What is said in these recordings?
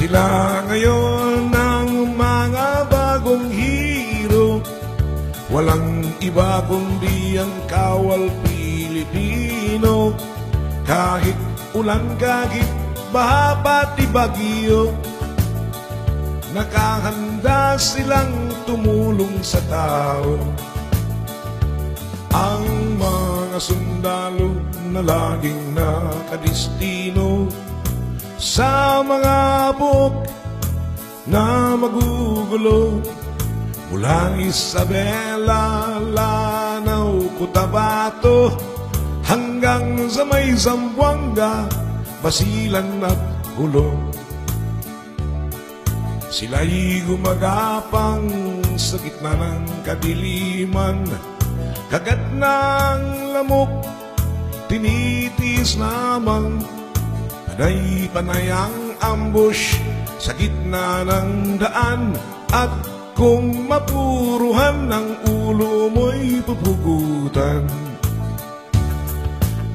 Sila ngayon ang mga bagong hero, walang iba kundi ang kawal Pilipino. Kahit ulan, kahit baha, pati bagyo, nakahanda silang tumulong sa tao. Ang mga sundalo na laging nakadestino sa mga buhok na magugulo, mula Isabela, Lanao, Cotabato hanggang sa may Zamboanga, Basilan at Gulo. Sila'y gumagapang sa gitna ng kadiliman, kagat ng lamok, tinitiis lamang. Panay-panay ang ambush sa gitna ng daan, at kung mapuruhan ng ulo mo'y pupugutan.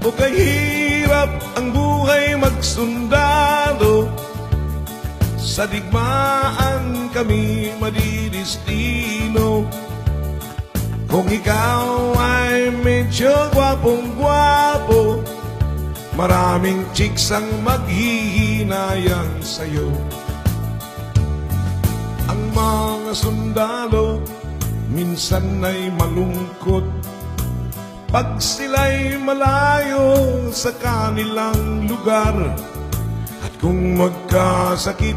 O kahirap ang buhay magsundalo, sa digmaan kami madidestino. Kung ikaw ay medyo gwapong-gwapo, maraming chicks ang maghihinayang sa'yo. Ang mga sundalo minsan ay malungkot pag sila'y malayo sa kanilang lugar. At kung magkasakit,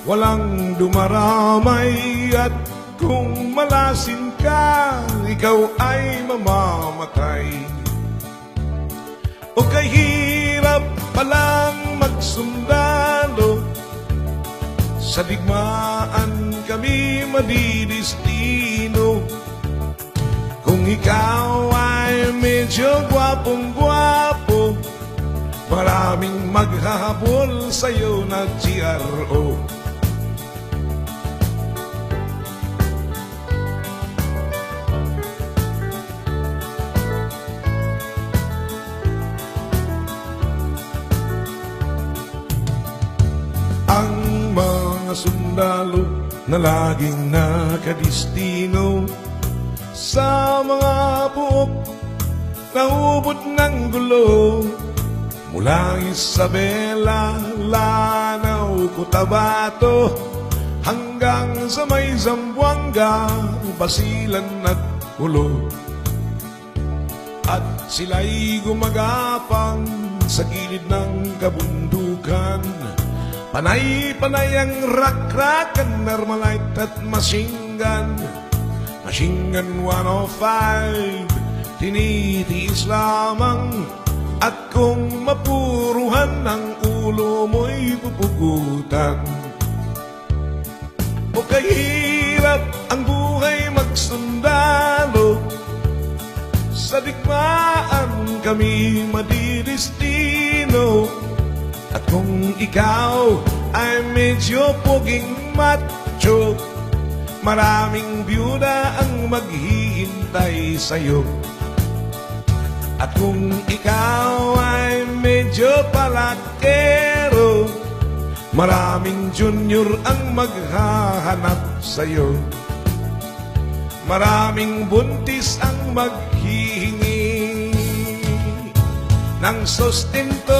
walang dumaramay. At kung malasin ka, ikaw ay mamamatay. O kahirap palang magsundalo, sa digmaan kami madidestino. Kung ikaw ay medyo gwapong-gwapo, maraming maghahabol sa'yo na GRO. Ang mga sundalo na laging nakadestino sa mga buhok na ubod ng gulo, mula Isabela, Lanao, Cotabato hanggang sa may Zamboanga, Basilan at Gulo. At sila'y gumagapang sa gilid ng kabundukan, panay-panay ang rak-rakan, Armalite at machine gun. Machine gun 105, tinitiis lamang. At kung mapuruhan ng ulo mo'y pupugutan. O kahirap ang buhay magsundalo, sa digmaan kami madidestino. At kung ikaw ay medyo poging macho, maraming byuda ang maghihintay sa'yo. At kung ikaw ay medyo palakero, maraming junior ang maghahanap sa'yo. Maraming buntis ang maghihingi ng sustento